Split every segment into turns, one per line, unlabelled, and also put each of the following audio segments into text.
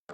Hey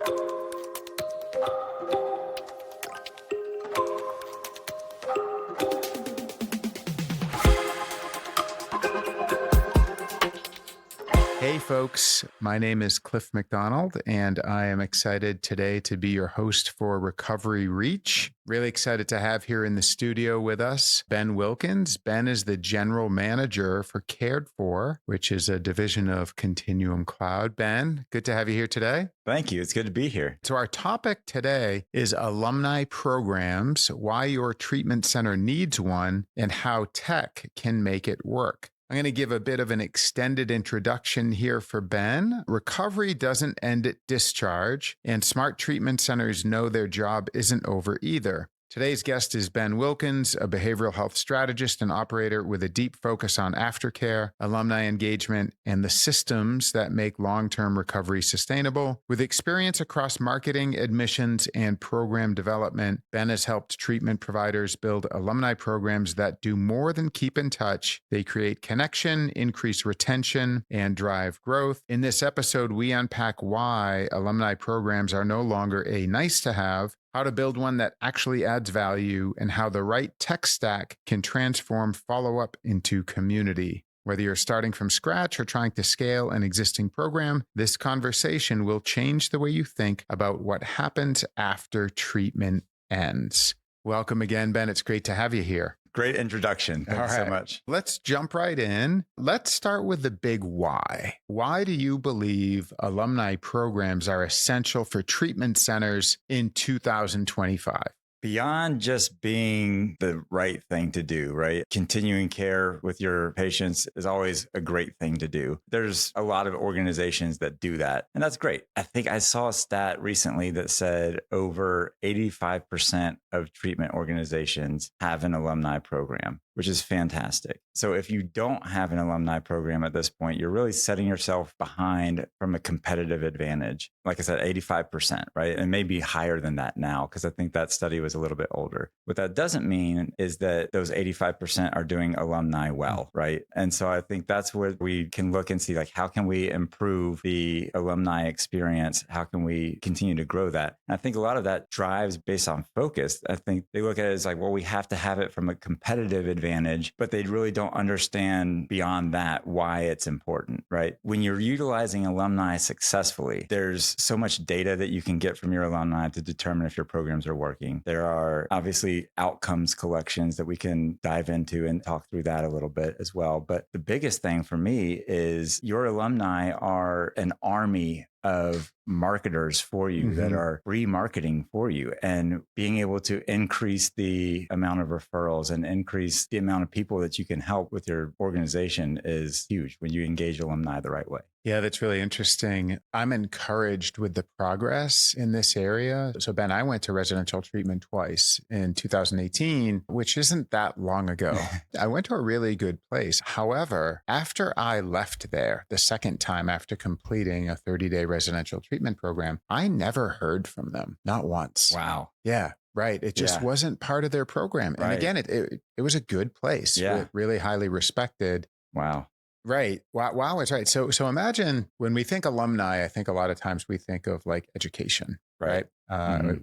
folks, my name is Cliff McDonald, and I am excited today to be your host for Recovery Reach. Really excited to have here in the studio with us Ben Wilkins. Ben is the general manager for Cared For, which is a division of Continuum Cloud. Ben, good to have you here today.
Thank you. It's good to be here.
So our topic today is alumni programs, why your treatment center needs one, and how tech can make it work. I'm going to give a bit of an extended introduction here for Ben. Recovery doesn't end at discharge, and smart treatment centers know their job isn't over either. Today's guest is Ben Wilkins, a behavioral health strategist and operator with a deep focus on aftercare, alumni engagement, and the systems that make long-term recovery sustainable. With experience across marketing, admissions, and program development, Ben has helped treatment providers build alumni programs that do more than keep in touch. They create connection, increase retention, and drive growth. In this episode, we unpack why alumni programs are no longer a nice-to-have, how to build one that actually adds value, and how the right tech stack can transform follow-up into community. Whether you're starting from scratch or trying to scale an existing program, this conversation will change the way you think about what happens after treatment ends. Welcome again, Ben. It's great to have you here.
Great introduction. Thanks so much.
Let's jump right in. Let's start with the big why. Why do you believe alumni programs are essential for treatment centers in 2025?
Beyond just being the right thing to do, right? Continuing care with your patients is always a great thing to do. There's a lot of organizations that do that, and that's great. I think I saw a stat recently that said over 85% of treatment organizations have an alumni program, which is fantastic. So if you don't have an alumni program at this point, you're really setting yourself behind from a competitive advantage. Like I said, 85%, right? And maybe higher than that now, because I think that study was a little bit older. What that doesn't mean is that those 85% are doing alumni well, right? And so I think that's where we can look and see, like, how can we improve the alumni experience? How can we continue to grow that? And I think a lot of that drives based on focus. I think they look at it as like, well, we have to have it from a competitive advantage, but they really don't understand beyond that why it's important, right? When you're utilizing alumni successfully, there's so much data that you can get from your alumni to determine if your programs are working. There are obviously outcomes collections that we can dive into and talk through that a little bit as well. But the biggest thing for me is your alumni are an army of marketers for you that are remarketing for you, and being able to increase the amount of referrals and increase the amount of people that you can help with your organization is huge when you engage alumni the right way.
Yeah, that's really interesting. I'm encouraged with the progress in this area. So Ben, I went to residential treatment twice in 2018, which isn't that long ago. I went to a really good place. However, after I left there the second time after completing a 30-day residential treatment program, I never heard from them, not once.
Wow.
Yeah. Right. It just wasn't part of their program. And again, it was a good place.
Yeah.
Really highly respected.
Wow.
Right. Wow. It's right. So imagine when we think alumni, I think a lot of times we think of like education, right?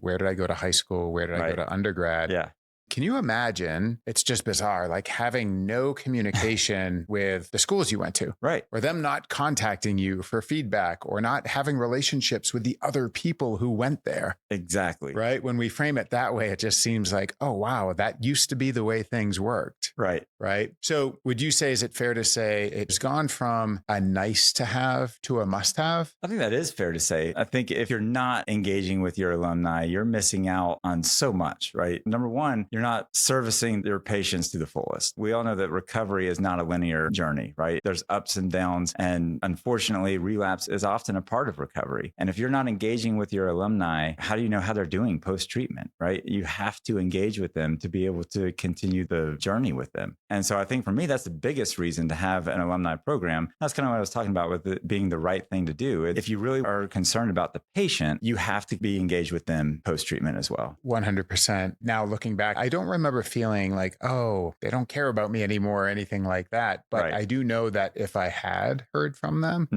Where did I go to high school? Where did I go to undergrad?
Yeah.
Can you imagine? It's just bizarre, like having no communication with the schools you went to,
right?
Or them not contacting you for feedback, or not having relationships with the other people who went there.
Exactly.
Right. When we frame it that way, it just seems like, oh, wow, that used to be the way things worked.
Right.
Right. So would you say, is it fair to say it's gone from a nice to have to a must have?
I think that is fair to say. I think if you're not engaging with your alumni, you're missing out on so much, right? Number one, you're not servicing your patients to the fullest. We all know that recovery is not a linear journey, right? There's ups and downs. And unfortunately, relapse is often a part of recovery. And if you're not engaging with your alumni, how do you know how they're doing post-treatment, right? You have to engage with them to be able to continue the journey with them. And so I think for me, that's the biggest reason to have an alumni program. That's kind of what I was talking about with it being the right thing to do. If you really are concerned about the patient, you have to be engaged with them post-treatment as well.
100%. Now, looking back, I I don't remember feeling like, oh, they don't care about me anymore or anything like that. But
Right.
I do know that if I had heard from them,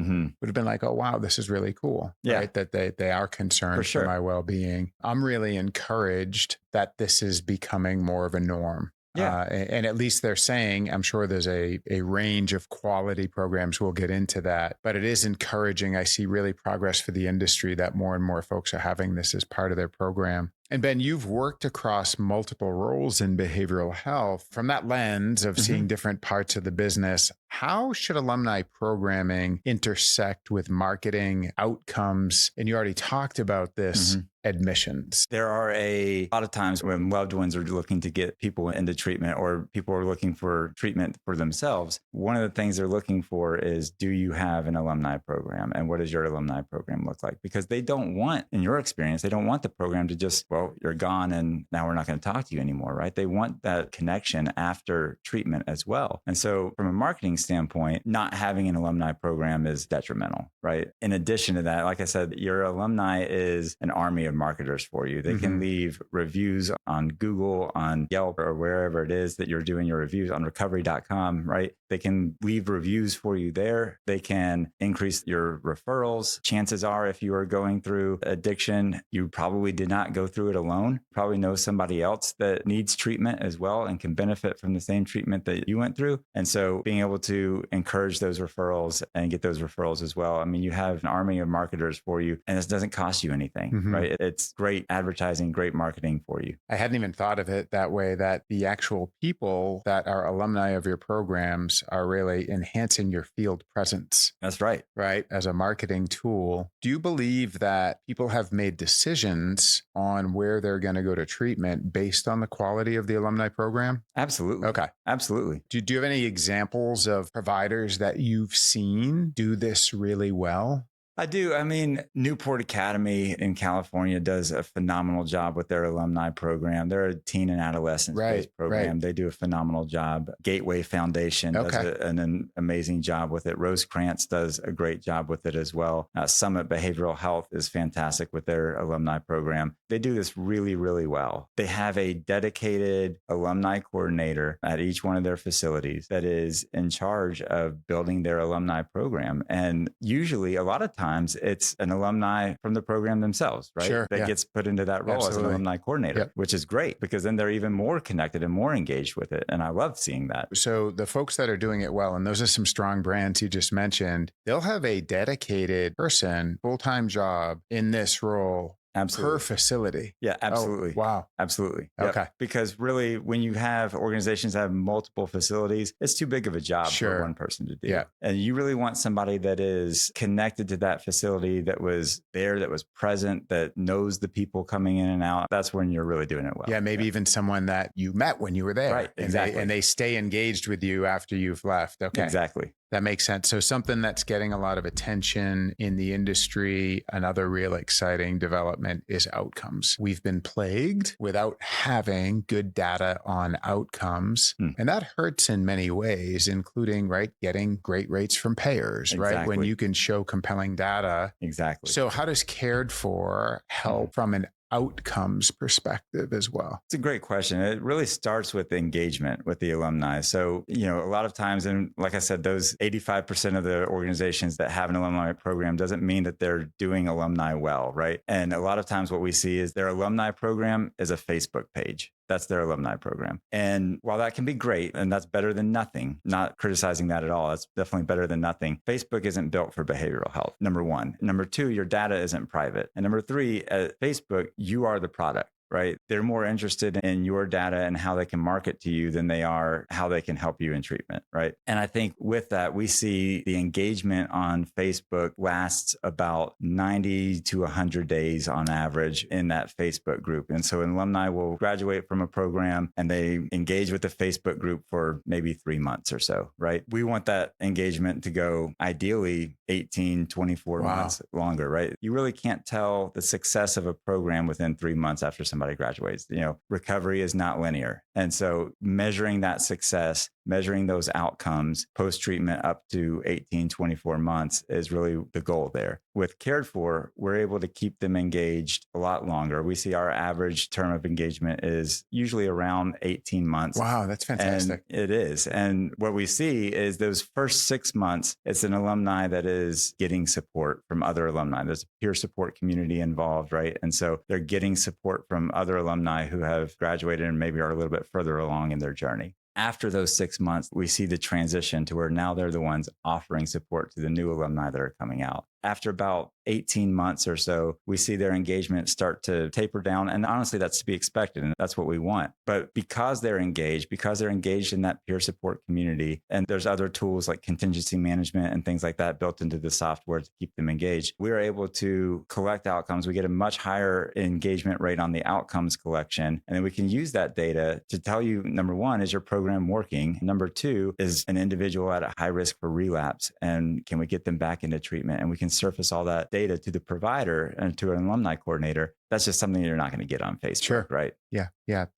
would have been like, oh, wow, this is really cool.
Yeah.
Right. That they are concerned for my well-being. I'm really encouraged that this is becoming more of a norm.
Yeah.
And at least they're saying, I'm sure there's a range of quality programs. We'll get into that, but it is encouraging. I see really progress for the industry that more and more folks are having this as part of their program. And Ben, you've worked across multiple roles in behavioral health. From that lens of seeing different parts of the business, how should alumni programming intersect with marketing outcomes? And you already talked about this. Admissions.
There are a lot of times when loved ones are looking to get people into treatment or people are looking for treatment for themselves. One of the things they're looking for is, do you have an alumni program? And what does your alumni program look like? Because they don't want, in your experience, they don't want the program to just, well, you're gone and now we're not going to talk to you anymore, right? They want that connection after treatment as well. And so from a marketing standpoint, not having an alumni program is detrimental, right? In addition to that, like I said, your alumni is an army of marketers for you. They can leave reviews on Google, on Yelp, or wherever it is that you're doing your reviews, on recovery.com, right? They can leave reviews for you there. They can increase your referrals. Chances are, if you are going through addiction, you probably did not go through it alone. Probably know somebody else that needs treatment as well and can benefit from the same treatment that you went through. And so being able to encourage those referrals and get those referrals as well. I mean, you have an army of marketers for you, and this doesn't cost you anything, right? It's great advertising, great marketing for you.
I hadn't even thought of it that way, that the actual people that are alumni of your programs are really enhancing your field presence.
That's right.
Right. As a marketing tool. Do you believe that people have made decisions on where they're going to go to treatment based on the quality of the alumni program?
Absolutely.
Okay.
Absolutely.
Do you have any examples of providers that you've seen do this really well?
I do. I mean, Newport Academy in California does a phenomenal job with their alumni program. They're a teen and adolescent-based program. They do a phenomenal job. Gateway Foundation does an amazing job with it. Rosecrance does a great job with it as well. Summit Behavioral Health is fantastic with their alumni program. They do this really, really well. They have a dedicated alumni coordinator at each one of their facilities that is in charge of building their alumni program. And usually, a lot of times, it's an alumni from the program themselves, right? That gets put into that role as an alumni coordinator, which is great because then they're even more connected and more engaged with it. And I love seeing that.
So the folks that are doing it well, and those are some strong brands you just mentioned, they'll have a dedicated person, full-time job in this role.
Absolutely.
Per facility.
Yeah, absolutely.
Oh, wow.
Absolutely.
Okay.
Yep. Because really, when you have organizations that have multiple facilities, it's too big of a job for one person to do.
Yeah.
And you really want somebody that is connected to that facility, that was there, that was present, that knows the people coming in and out. That's when you're really doing it well.
Yeah, maybe even someone that you met when you were there.
Right, exactly.
And they stay engaged with you after you've left. Okay.
Exactly.
That makes sense. So something that's getting a lot of attention in the industry, another real exciting development is outcomes. We've been plagued without having good data on outcomes. And that hurts in many ways, including, right, getting great rates from payers, right? When you can show compelling data.
Exactly.
So how does Cared For help from an outcomes perspective as well?
It's a great question. It really starts with engagement with the alumni. So, you know, a lot of times, and like I said, those 85% of the organizations that have an alumni program doesn't mean that they're doing alumni well, right? And a lot of times what we see is their alumni program is a Facebook page. That's their alumni program. And while that can be great, and that's better than nothing, not criticizing that at all, that's definitely better than nothing. Facebook isn't built for behavioral health, number one. Number two, your data isn't private. And number three, at Facebook, you are the product. Right? They're more interested in your data and how they can market to you than they are how they can help you in treatment. Right. And I think with that, we see the engagement on Facebook lasts about 90 to 100 days on average in that Facebook group. And so an alumni will graduate from a program and they engage with the Facebook group for maybe 3 months or so. Right. We want that engagement to go ideally 18, 24 months longer. Right. You really can't tell the success of a program within 3 months after somebody somebody graduates. Recovery is not linear. And so measuring that success, measuring those outcomes post-treatment up to 18, 24 months is really the goal there. With Cared For, we're able to keep them engaged a lot longer. We see our average term of engagement is usually around 18 months.
Wow, that's fantastic.
And it is. And what we see is those first 6 months, it's an alumni that is getting support from other alumni. There's a peer support community involved, right? And so they're getting support from other alumni who have graduated and maybe are a little bit further along in their journey. After those 6 months, we see the transition to where now they're the ones offering support to the new alumni that are coming out. After about 18 months or so, we see their engagement start to taper down. And honestly, that's to be expected. And that's what we want. But because they're engaged in that peer support community, and there's other tools like contingency management and things like that built into the software to keep them engaged, we are able to collect outcomes. We get a much higher engagement rate on the outcomes collection. And then we can use that data to tell you, number one, is your program working? Number two, is an individual at a high risk for relapse? And can we get them back into treatment? And we can surface all that data to the provider and to an alumni coordinator. That's just something you're not going to get on Facebook,
Sure.
right?
Yeah.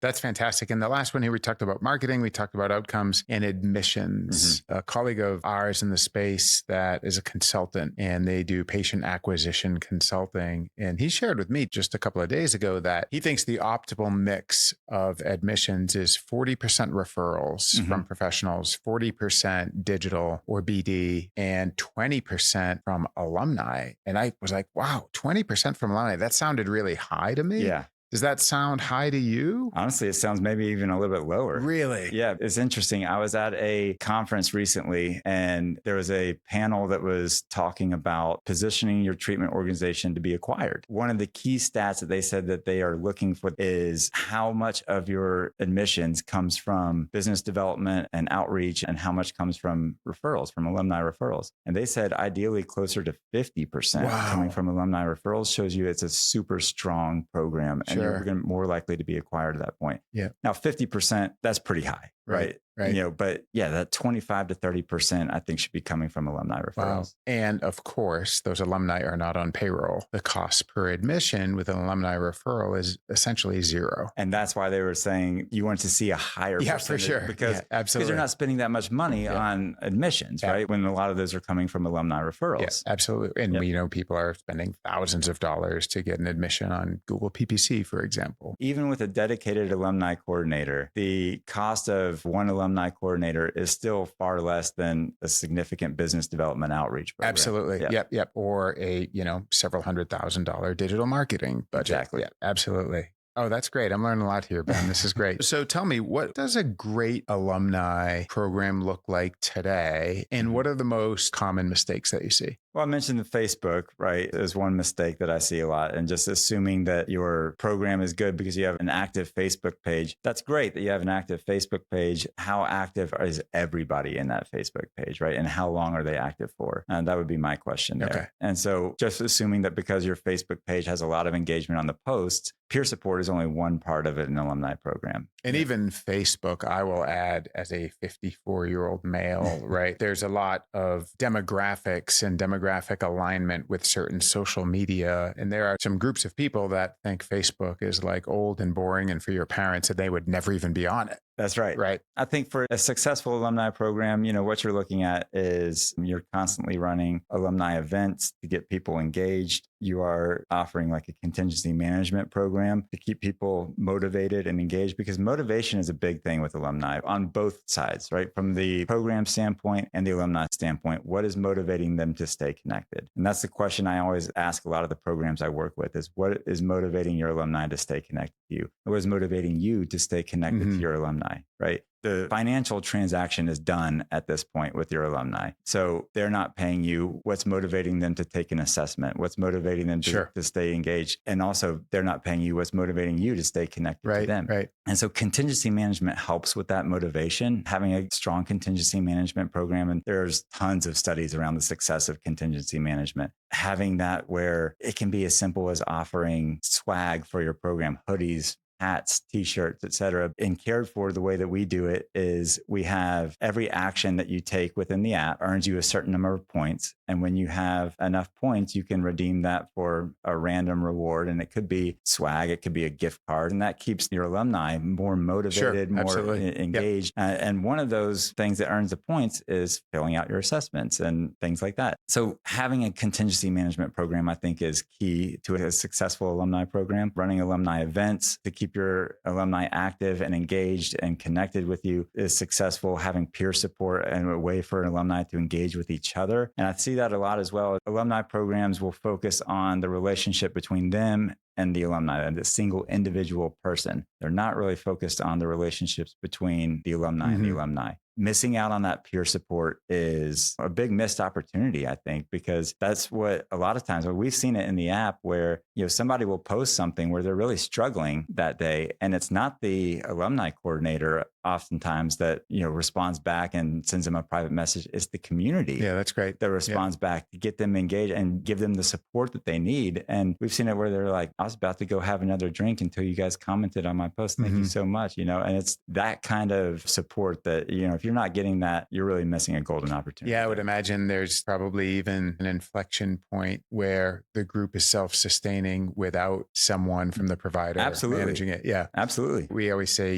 That's fantastic. And the last one here, we talked about marketing, we talked about outcomes and admissions. A colleague of ours in the space that is a consultant, and they do patient acquisition consulting. And he shared with me just a couple of days ago that he thinks the optimal mix of admissions is 40% referrals from professionals, 40% digital or BD, and 20% from alumni. And I was like, wow, 20% from alumni. That sounded really high to me.
Yeah.
Does that sound high to you?
Honestly, it sounds maybe even a little bit lower.
Really?
Yeah, it's interesting. I was at a conference recently, and there was a panel that was talking about positioning your treatment organization to be acquired. One of the key stats that they said that they are looking for is how much of your admissions comes from business development and outreach, and how much comes from referrals, from alumni referrals. And they said ideally closer to 50% coming from alumni referrals shows you it's a super strong program. And you're more likely to be acquired at that point.
Yeah.
Now, 50%, that's pretty high, right?
Right.
But yeah, that 25 to 30%, I think, should be coming from alumni referrals.
Wow. And of course, those alumni are not on payroll. The cost per admission with an alumni referral is essentially zero.
And that's why they were saying you want to see a higher percentage.
For sure.
Because
absolutely.
you're not spending that much money on admissions, right? When a lot of those are coming from alumni referrals.
Yeah, absolutely. And we know people are spending thousands of dollars to get an admission on Google PPC, for example.
Even with a dedicated alumni coordinator, the cost of one alumni coordinator is still far less than a significant business development outreach program.
Absolutely. Yep. Or a, several $100,000 digital marketing budget.
Exactly.
Yeah, absolutely. Oh, that's great. I'm learning a lot here, Ben. This is great. So tell me, what does a great alumni program look like today? And what are the most common mistakes that you see?
Well, I mentioned the Facebook, right? Is one mistake that I see a lot. And just assuming that your program is good because you have an active Facebook page. That's great that you have an active Facebook page. How active is everybody in that Facebook page, right? And how long are they active for? And that would be my question there.
Okay.
And so just assuming that because your Facebook page has a lot of engagement on the posts, peer support is only one part of it in an alumni program.
And even Facebook, I will add, as a 54-year-old male, right? There's a lot of demographics and demographic alignment with certain social media. And there are some groups of people that think Facebook is like old and boring and for your parents, and they would never even be on it.
That's right.
Right.
I think for a successful alumni program, what you're looking at is you're constantly running alumni events to get people engaged. You are offering like a contingency management program to keep people motivated and engaged, because motivation is a big thing with alumni on both sides, right? From the program standpoint and the alumni standpoint, what is motivating them to stay connected? And that's the question I always ask a lot of the programs I work with is, what is motivating your alumni to stay connected to you? What is motivating you to stay connected to your alumni, right? The financial transaction is done at this point with your alumni. So they're not paying you. What's motivating them to take an assessment? What's motivating them to stay engaged? And also they're not paying you. What's motivating you to stay connected to them?
Right.
And so contingency management helps with that motivation, having a strong contingency management program. And there's tons of studies around the success of contingency management. Having that where it can be as simple as offering swag for your program, hoodies, hats, t-shirts, etc. And cared for the way that we do it is we have every action that you take within the app earns you a certain number of points. And when you have enough points, you can redeem that for a random reward. And it could be swag, it could be a gift card. And that keeps your alumni more motivated, more engaged. Yep. And one of those things that earns the points is filling out your assessments and things like that. So having a contingency management program, I think, is key to a successful alumni program. Running alumni events to keep your alumni active and engaged and connected with you is successful. Having peer support and a way for an alumni to engage with each other. And I see that a lot as well. Alumni programs will focus on the relationship between them and the alumni and the single individual person. They're not really focused on the relationships between the alumni and the alumni. Missing out on that peer support is a big missed opportunity, I think, because that's what a lot of times we've seen it in the app where, somebody will post something where they're really struggling that day. And it's not the alumni coordinator oftentimes that, responds back and sends them a private message. It's the community.
Yeah, that's great.
That responds back to get them engaged and give them the support that they need. And we've seen it where they're like, I was about to go have another drink until you guys commented on my post. Thank you so much. And it's that kind of support that, if you're not getting that, you're really missing a golden opportunity.
Yeah, I would imagine there's probably even an inflection point where the group is self-sustaining without someone from the provider managing it. Yeah,
absolutely.
We always say,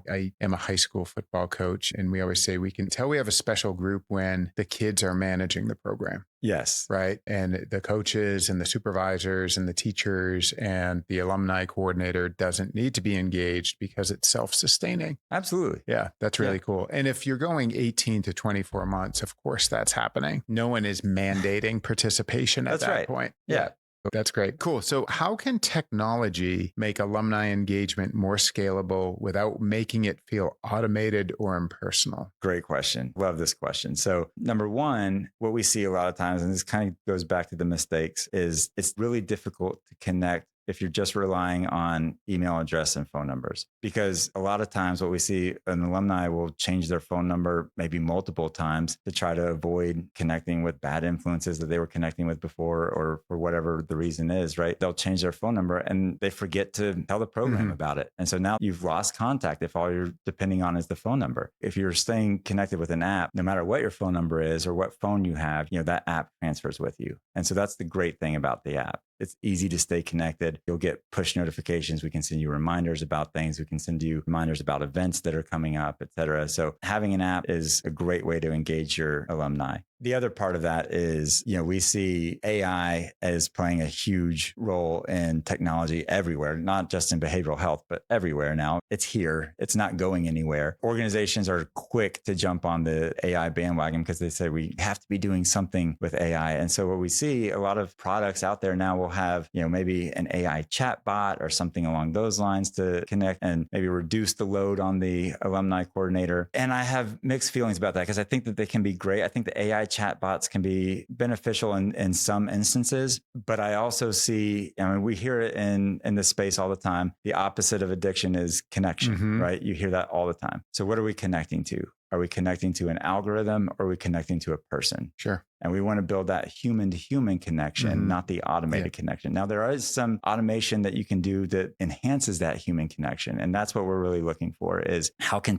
I am a high school football coach, and we always say we can tell we have a special group when the kids are managing the program.
Yes.
Right. And the coaches and the supervisors and the teachers and the alumni coordinator doesn't need to be engaged because it's self-sustaining.
Absolutely.
Yeah, that's really cool. And if you're going 18 to 24 months, of course that's happening. No one is mandating participation at that point.
Yeah.
That's great. Cool. So how can technology make alumni engagement more scalable without making it feel automated or impersonal?
Great question. Love this question. So number one, what we see a lot of times, and this kind of goes back to the mistakes, is it's really difficult to connect if you're just relying on email address and phone numbers. Because a lot of times what we see, an alumni will change their phone number maybe multiple times to try to avoid connecting with bad influences that they were connecting with before, or for whatever the reason is, right? They'll change their phone number and they forget to tell the program about it. And so now you've lost contact if all you're depending on is the phone number. If you're staying connected with an app, no matter what your phone number is or what phone you have, that app transfers with you. And so that's the great thing about the app. It's easy to stay connected. You'll get push notifications. We can send you reminders about things. We can send you reminders about events that are coming up, et cetera. So having an app is a great way to engage your alumni. The other part of that is, we see AI as playing a huge role in technology everywhere, not just in behavioral health, but everywhere now. It's here. It's not going anywhere. Organizations are quick to jump on the AI bandwagon because they say we have to be doing something with AI. And so what we see, a lot of products out there now will have, maybe an AI chat bot or something along those lines to connect and maybe reduce the load on the alumni coordinator. And I have mixed feelings about that because I think that they can be great. I think the AI chatbots can be beneficial in some instances, but I also see, we hear it in this space all the time. The opposite of addiction is connection, right? You hear that all the time. So what are we connecting to? Are we connecting to an algorithm or are we connecting to a person?
Sure.
And we want to build that human to human connection, not the automated connection. Now, there is some automation that you can do that enhances that human connection. And that's what we're really looking for is how can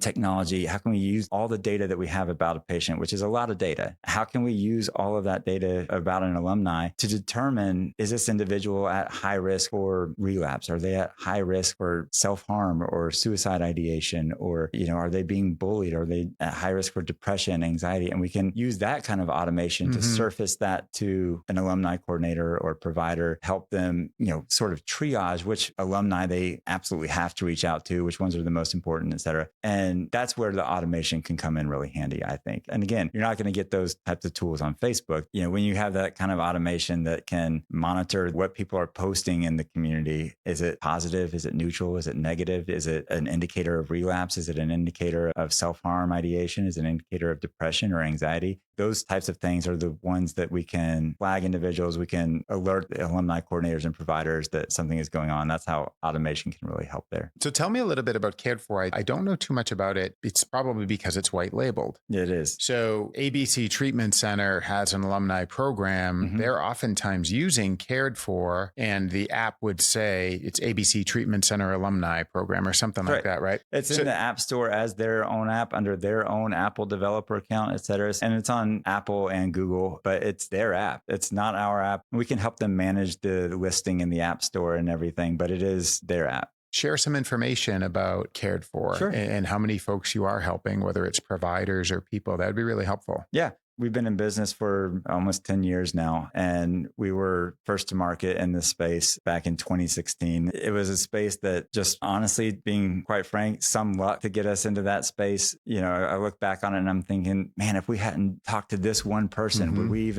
we use all the data that we have about a patient, which is a lot of data? How can we use all of that data about an alumni to determine, is this individual at high risk for relapse? Are they at high risk for self-harm or suicide ideation? Or, are they being bullied? Are they at high risk for depression, anxiety? And we can use that kind of automation to surface that to an alumni coordinator or provider, help them, sort of triage which alumni they absolutely have to reach out to, which ones are the most important, et cetera. And that's where the automation can come in really handy, I think. And again, you're not going to get those types of tools on Facebook. When you have that kind of automation that can monitor what people are posting in the community, is it positive? Is it neutral? Is it negative? Is it an indicator of relapse? Is it an indicator of self-harm ideation? ideation is an indicator of depression or anxiety. Those types of things are the ones that we can flag individuals. We can alert the alumni coordinators and providers that something is going on. That's how automation can really help there.
So tell me a little bit about Cared For. I don't know too much about it. It's probably because it's white labeled.
It is.
So ABC Treatment Center has an alumni program.
Mm-hmm.
They're oftentimes using Cared For, and the app would say it's ABC Treatment Center Alumni Program or something like that, right?
It's in the App Store as their own app under their own Apple developer account, et cetera. And it's on Apple and Google, but it's their app. It's not our app. We can help them manage the listing in the App Store and everything, but it is their app.
Share some information about Cared For and how many folks you are helping, whether it's providers or people. That would be really helpful.
Yeah. We've been in business for almost 10 years now, and we were first to market in this space back in 2016. It was a space that just honestly, being quite frank, some luck to get us into that space. You know, I look back on it and I'm thinking, man, if we hadn't talked to this one person, would we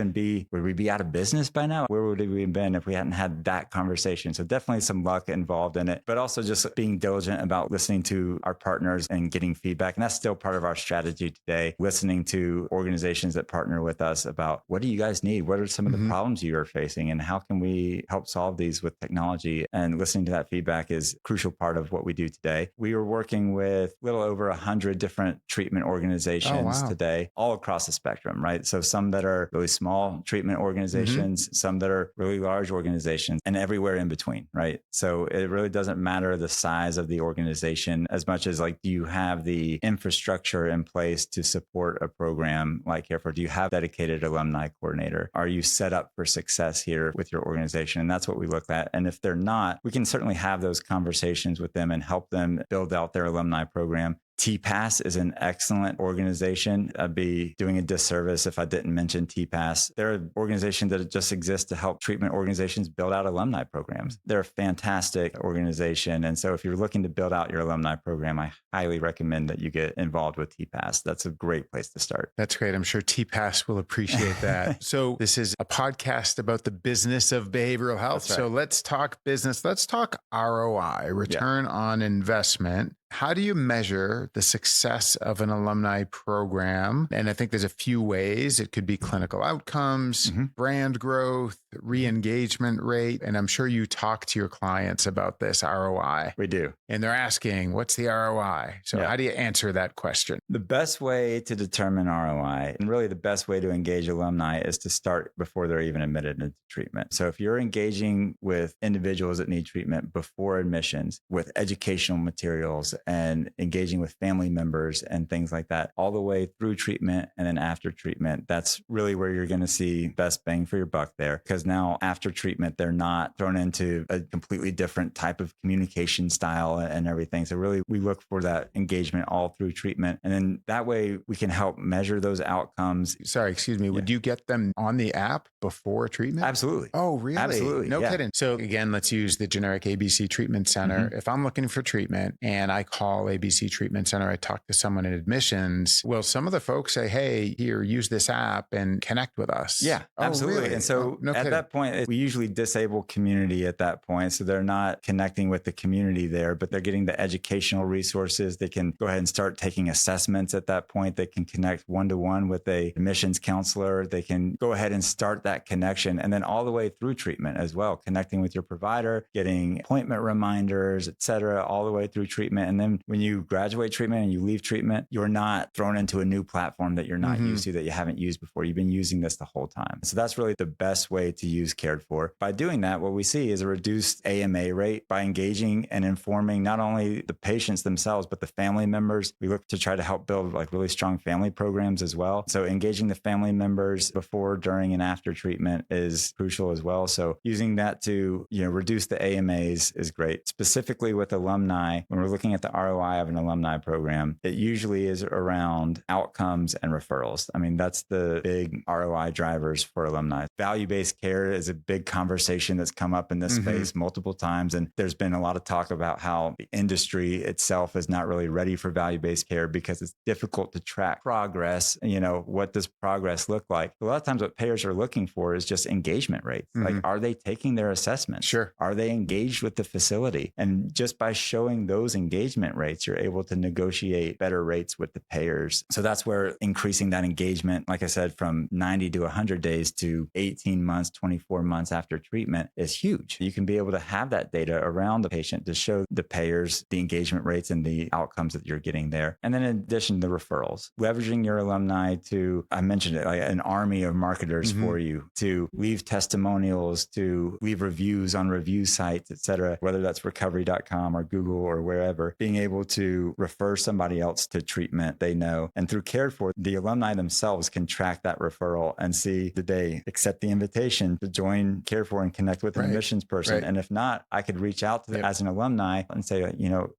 be out of business by now? Where would we have been if we hadn't had that conversation? So definitely some luck involved in it, but also just being diligent about listening to our partners and getting feedback. And that's still part of our strategy today, listening to organizations that partner with us about what do you guys need? What are some of the problems you are facing and how can we help solve these with technology? And listening to that feedback is a crucial part of what we do today. We are working with a little over 100 different treatment organizations today, all across the spectrum, right? So some that are really small treatment organizations, some that are really large organizations, and everywhere in between, right? So it really doesn't matter the size of the organization as much as like, do you have the infrastructure in place to support a program like Care For? Do you have dedicated alumni coordinator? Are you set up for success here with your organization? And that's what we look at. And if they're not, we can certainly have those conversations with them and help them build out their alumni program. TPAS is an excellent organization. I'd be doing a disservice if I didn't mention TPAS. They're an organization that just exists to help treatment organizations build out alumni programs. They're a fantastic organization. And so if you're looking to build out your alumni program, I highly recommend that you get involved with TPAS. That's a great place to start.
That's great. I'm sure TPAS will appreciate that. So this is a podcast about the business of behavioral health. Right. So let's talk business. Let's talk ROI, return on investment. How do you measure the success of an alumni program? And I think there's a few ways. It could be clinical outcomes, brand growth, re-engagement rate. And I'm sure you talk to your clients about this ROI.
We do.
And they're asking, what's the ROI? So how do you answer that question?
The best way to determine ROI, and really the best way to engage alumni, is to start before they're even admitted into treatment. So if you're engaging with individuals that need treatment before admissions with educational materials and engaging with family members and things like that, all the way through treatment and then after treatment, that's really where you're going to see best bang for your buck there. Because now after treatment, they're not thrown into a completely different type of communication style and everything. So really, we look for that engagement all through treatment. And then that way we can help measure those outcomes.
Sorry, excuse me. Would you get them on the app before treatment?
Absolutely.
Oh, really?
Absolutely.
No kidding. So again, let's use the generic ABC Treatment Center. If I'm looking for treatment and I call ABC Treatment Center, I talk to someone in admissions, will some of the folks say, hey, here, use this app and connect with us?
Yeah, absolutely.
Really?
And so at that point, we usually disable community at that point. So they're not connecting with the community there, but they're getting the educational resources. They can go ahead and start taking assessments at that point. They can connect one-to-one with a admissions counselor. They can go ahead and start that connection. And then all the way through treatment as well, connecting with your provider, getting appointment reminders, et cetera, all the way through treatment. And then when you graduate treatment and you leave treatment, you're not thrown into a new platform that you're not used to, that you haven't used before. You've been using this the whole time. So that's really the best way to use Cared For. By doing that, what we see is a reduced AMA rate by engaging and informing not only the patients themselves, but the family members. We look to try to help build like really strong family programs as well. So engaging the family members before, during, and after treatment is crucial as well. So using that to, reduce the AMAs is great. Specifically with alumni, when we're looking at the ROI of an alumni program, it usually is around outcomes and referrals. I mean, that's the big ROI drivers for alumni. Value-based care is a big conversation that's come up in this space multiple times. And there's been a lot of talk about how the industry itself is not really ready for value-based care because it's difficult to track progress. What does progress look like? A lot of times what payers are looking for is just engagement rates. Like, are they taking their assessments?
Sure.
Are they engaged with the facility? And just by showing those engagement engagement rates, you're able to negotiate better rates with the payers. So that's where increasing that engagement, like I said, from 90 to 100 days to 18 months, 24 months after treatment is huge. You can be able to have that data around the patient to show the payers the engagement rates and the outcomes that you're getting there. And then in addition, the referrals, leveraging your alumni to, I mentioned it, like an army of marketers for you to leave testimonials, to leave reviews on review sites, et cetera, whether that's recovery.com or Google or wherever, being able to refer somebody else to treatment they know. And through Cared For, the alumni themselves can track that referral and see, did they accept the invitation to join Cared For and connect with an admissions person? And if not, I could reach out to them as an alumni and say,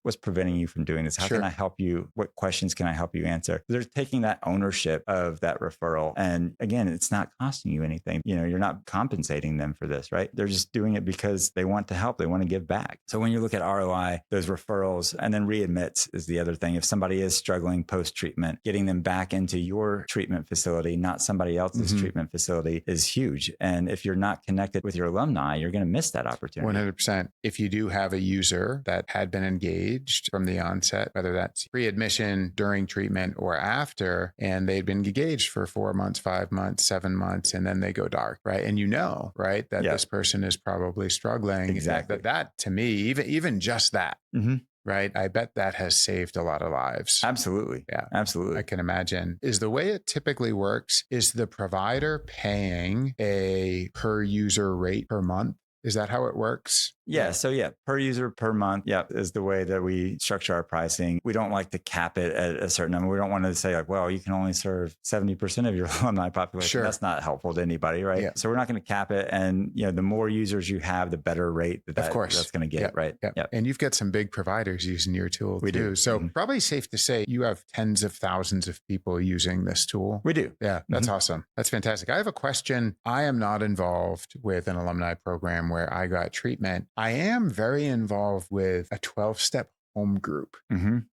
what's preventing you from doing this? How can I help you? What questions can I help you answer? They're taking that ownership of that referral. And again, it's not costing you anything. You're not compensating them for this, right? They're just doing it because they want to help. They want to give back. So when you look at ROI, those referrals, and then readmits is the other thing. If somebody is struggling post-treatment, getting them back into your treatment facility, not somebody else's treatment facility, is huge. And if you're not connected with your alumni, you're going to miss that opportunity.
100%. If you do have a user that had been engaged from the onset, whether that's pre-admission, during treatment, or after, and they'd been engaged for 4 months, 5 months, 7 months, and then they go dark, right? And right, that this person is probably struggling.
Exactly.
That to me, even just that, right? I bet that has saved a lot of lives.
Absolutely.
Yeah,
absolutely.
I can imagine. Is the way it typically works, is the provider paying a per user rate per month? Is that how it works?
Yeah. So per user per month. Yeah. Is the way that we structure our pricing. We don't like to cap it at a certain number. We don't want to say like, well, you can only serve 70% of your alumni population.
Sure.
That's not helpful to anybody. Right. Yeah. So we're not going to cap it. And the more users you have, the better rate that's going to get. Right.
Yeah. And you've got some big providers using your tool
we
too.
Do.
So probably safe to say you have tens of thousands of people using this tool.
We do.
Yeah. That's awesome. That's fantastic. I have a question. I am not involved with an alumni program where I got treatment. I am very involved with a 12-step home group.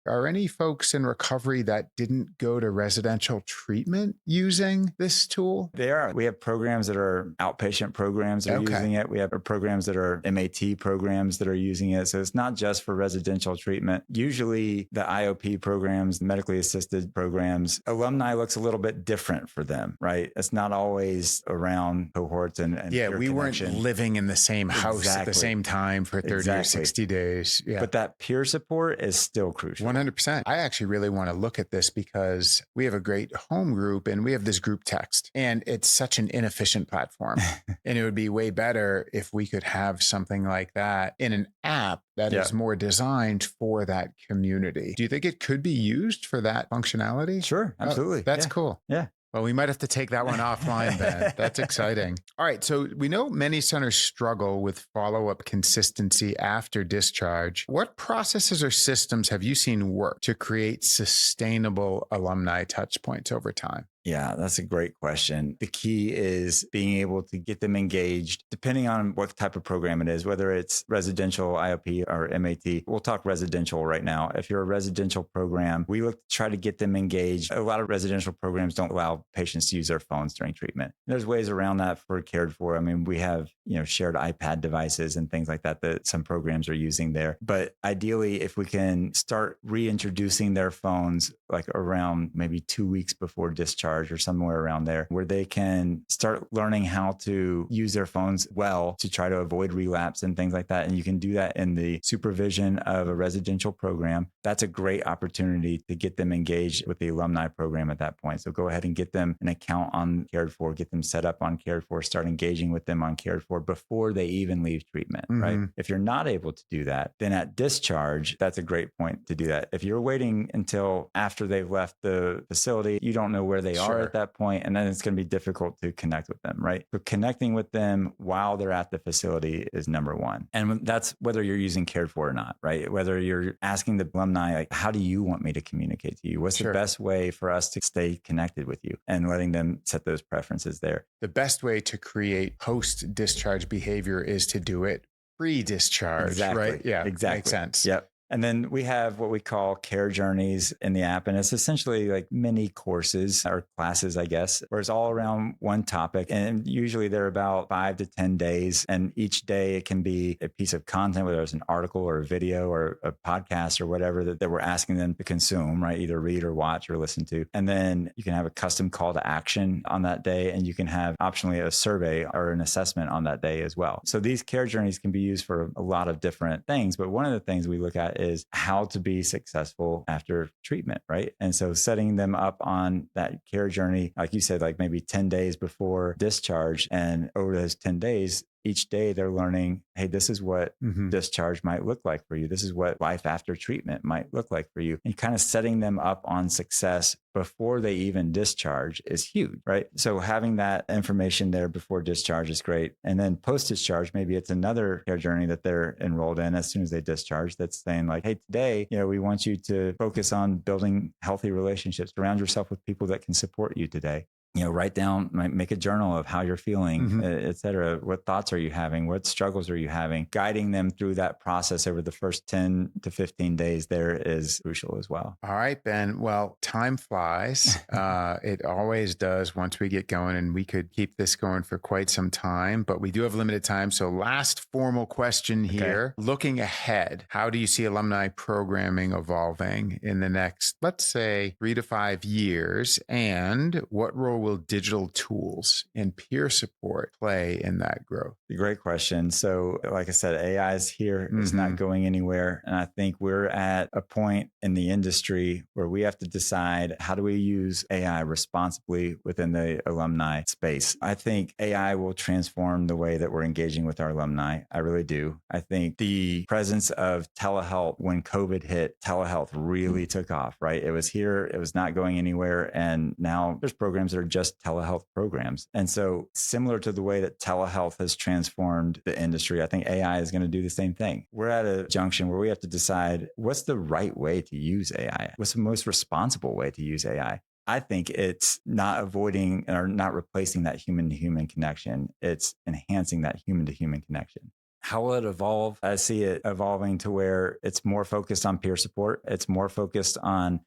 Are any folks in recovery that didn't go to residential treatment using this tool?
They are. We have programs that are outpatient programs that are using it. We have programs that are MAT programs that are using it. So it's not just for residential treatment. Usually the IOP programs, medically assisted programs, alumni looks a little bit different for them, right? It's not always around cohorts and
we weren't living in the same house at the same time for 30 or 60 days. Yeah.
But that peer support is still crucial.
100%. I actually really want to look at this because we have a great home group and we have this group text, and it's such an inefficient platform. And it would be way better if we could have something like that in an app that is more designed for that community. Do you think it could be used for that functionality?
Sure. Absolutely.
That's cool.
Yeah.
Well, we might have to take that one offline, Ben. That's exciting. All right. So we know many centers struggle with follow-up consistency after discharge. What processes or systems have you seen work to create sustainable alumni touchpoints over time?
Yeah, that's a great question. The key is being able to get them engaged, depending on what type of program it is, whether it's residential, IOP, or MAT. We'll talk residential right now. If you're a residential program, we look to try to get them engaged. A lot of residential programs don't allow patients to use their phones during treatment. There's ways around that for Cared For. I mean, we have, shared iPad devices and things like that some programs are using there. But ideally, if we can start reintroducing their phones like around maybe 2 weeks before discharge or somewhere around there, where they can start learning how to use their phones well to try to avoid relapse and things like that. And you can do that in the supervision of a residential program. That's a great opportunity to get them engaged with the alumni program at that point. So go ahead and get them an account on Cared For, get them set up on Cared For, start engaging with them on Cared For before they even leave treatment, right? If you're not able to do that, then at discharge, that's a great point to do that. If you're waiting until after they've left the facility, you don't know where they are at that point, and then it's going to be difficult to connect with them, right? So connecting with them while they're at the facility is number one. And that's whether you're using Cared For or not, right? Whether you're asking the alumni, like, how do you want me to communicate to you? What's the best way for us to stay connected with you? And letting them set those preferences there.
The best way to create post-discharge behavior is to do it pre-discharge, right? Yeah,
exactly.
Makes sense.
Yep. And then we have what we call care journeys in the app. And it's essentially like mini courses or classes, I guess, where it's all around one topic. And usually they're about 5 to 10 days. And each day it can be a piece of content, whether it's an article or a video or a podcast or whatever that we're asking them to consume, right? Either read or watch or listen to. And then you can have a custom call to action on that day. And you can have optionally a survey or an assessment on that day as well. So these care journeys can be used for a lot of different things. But one of the things we look at is how to be successful after treatment, right? And so setting them up on that care journey, like you said, like maybe 10 days before discharge. And over those 10 days, each day they're learning, hey, this is what discharge might look like for you. This is what life after treatment might look like for you. And kind of setting them up on success before they even discharge is huge, right? So having that information there before discharge is great. And then post-discharge, maybe it's another care journey that they're enrolled in as soon as they discharge that's saying like, hey, today, we want you to focus on building healthy relationships, surround yourself with people that can support you today. Write down, make a journal of how you're feeling, et cetera. What thoughts are you having? What struggles are you having? Guiding them through that process over the first 10 to 15 days there is crucial as well.
All right, Ben. Well, time flies. It always does once we get going, and we could keep this going for quite some time, but we do have limited time. So last formal question here. Okay. Looking ahead, how do you see alumni programming evolving in the next, let's say, 3 to 5 years? And what role will digital tools and peer support play in that growth?
Great question. So like I said, AI is here. It's not going anywhere. And I think we're at a point in the industry where we have to decide, how do we use AI responsibly within the alumni space? I think AI will transform the way that we're engaging with our alumni. I really do. I think the presence of telehealth, when COVID hit, telehealth really took off, right? It was here. It was not going anywhere. And now there's programs that are just telehealth programs. And so similar to the way that telehealth has transformed the industry, I think AI is going to do the same thing. We're at a junction where we have to decide, what's the right way to use AI? What's the most responsible way to use AI? I think it's not avoiding or not replacing that human-to-human connection. It's enhancing that human-to-human connection. How will it evolve? I see it evolving to where it's more focused on peer support. It's more focused on,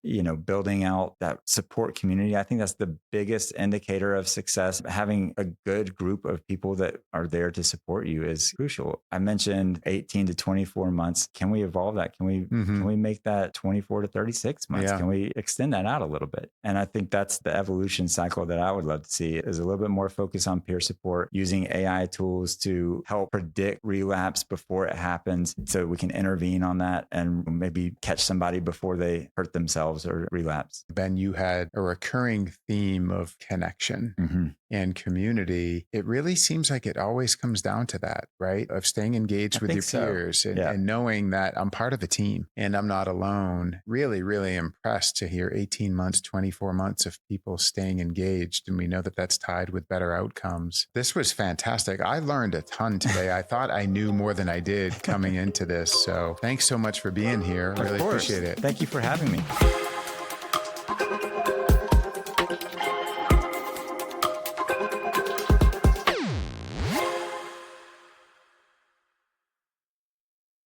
building out that support community. I think that's the biggest indicator of success. Having a good group of people that are there to support you is crucial. I mentioned 18 to 24 months. Can we evolve that? Can we make that 24 to 36 months? Yeah. Can we extend that out a little bit? And I think that's the evolution cycle that I would love to see, is a little bit more focus on peer support, using AI tools to help predict relapse before it happens, so we can intervene on that and maybe catch somebody before they hurt themselves or relapse.
Ben, you had a recurring theme of connection and community. It really seems like it always comes down to that, right? Of staying engaged with your peers and knowing that I'm part of a team and I'm not alone. Really, really impressed to hear 18 months, 24 months of people staying engaged. And we know that that's tied with better outcomes. This was fantastic. I learned a ton today. I thought I knew more than I did coming into this. So thanks so much for being here. Really appreciate it.
Thank you for having me.